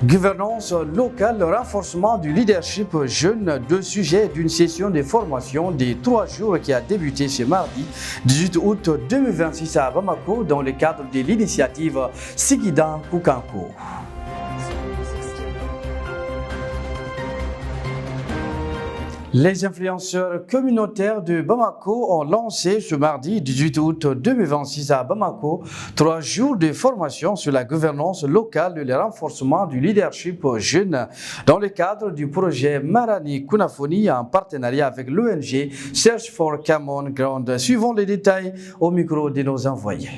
Gouvernance locale, renforcement du leadership jeune, deux sujets d'une session de formation des 3 jours qui a débuté ce mardi 18 août 2026 à Bamako dans le cadre de l'initiative Sigidan Kukanko. Les influenceurs communautaires de Bamako ont lancé ce mardi 18 août 2026 à Bamako 3 jours de formation sur la gouvernance locale et le renforcement du leadership jeune dans le cadre du projet Marani Kunafoni en partenariat avec l'ONG Search for Common Ground. Suivons les détails au micro de nos envoyés.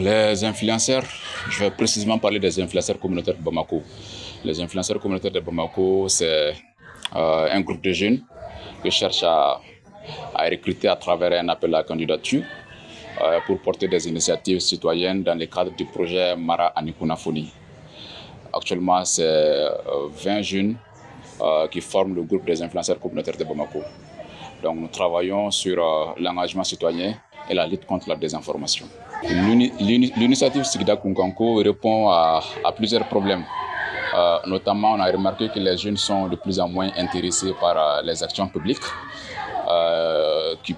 Les influenceurs, je vais précisément parler des influenceurs communautaires de Bamako. Les influenceurs communautaires de Bamako, c'est un groupe de jeunes que cherche à recruter à travers un appel à candidature pour porter des initiatives citoyennes dans le cadre du projet Mara Anikunafoni. Actuellement, c'est 20 jeunes qui forment le groupe des influenceurs communautaires de Bamako. Donc, nous travaillons sur l'engagement citoyen et la lutte contre la désinformation. L'initiative Sigida Kunkanko répond à plusieurs problèmes. Notamment, on a remarqué que les jeunes sont de plus en moins intéressés par les actions publiques, qui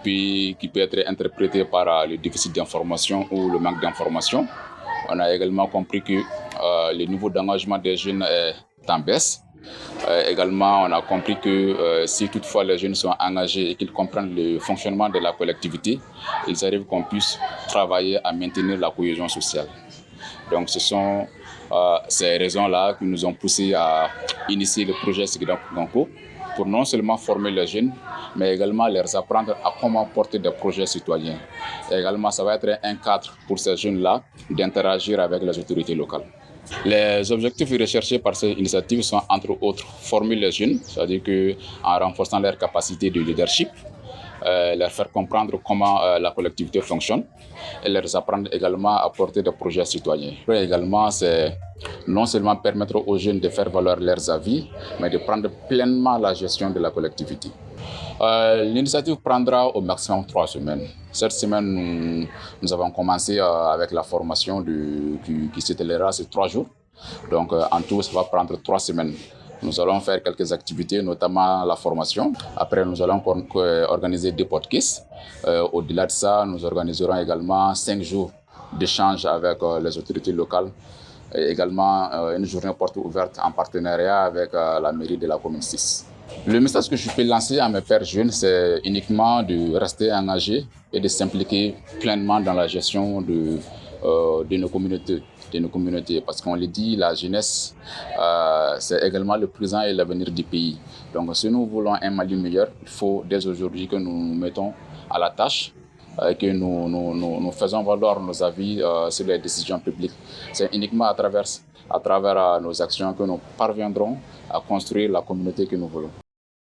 peut être interprété par le déficit d'information ou le manque d'information. On a également compris que le niveau d'engagement des jeunes est en baisse. Également, on a compris que si toutefois les jeunes sont engagés et qu'ils comprennent le fonctionnement de la collectivité, ils arrivent qu'on puisse travailler à maintenir la cohésion sociale. Donc ce sont ces raisons-là qui nous ont poussé à initier le projet Sigidan Kukanko pour non seulement former les jeunes, mais également leur apprendre à comment porter des projets citoyens. Et également, ça va être un cadre pour ces jeunes-là d'interagir avec les autorités locales. Les objectifs recherchés par ces initiatives sont entre autres former les jeunes, c'est-à-dire qu'en renforçant leur capacité de leadership, leur faire comprendre comment la collectivité fonctionne et leur apprendre également à porter des projets citoyens. Après également, c'est non seulement permettre aux jeunes de faire valoir leurs avis, mais de prendre pleinement la gestion de la collectivité. L'initiative prendra au maximum 3 semaines. Cette semaine, nous avons commencé avec la formation qui s'étalera sur 3 jours. Donc en tout, ça va prendre 3 semaines. Nous allons faire quelques activités, notamment la formation. Après, nous allons organiser des podcasts. Au-delà de ça, nous organiserons également 5 jours d'échange avec les autorités locales. Et également une journée porte ouverte en partenariat avec la mairie de la commune 6. Le message que je peux lancer à mes pères jeunes, c'est uniquement de rester engagés et de s'impliquer pleinement dans la gestion de nos communautés. Parce qu'on le dit, la jeunesse, c'est également le présent et l'avenir du pays. Donc si nous voulons un Mali meilleur, il faut dès aujourd'hui que nous nous mettons à la tâche, que nous faisons valoir nos avis sur les décisions publiques. C'est uniquement à travers nos actions que nous parviendrons à construire la communauté que nous voulons.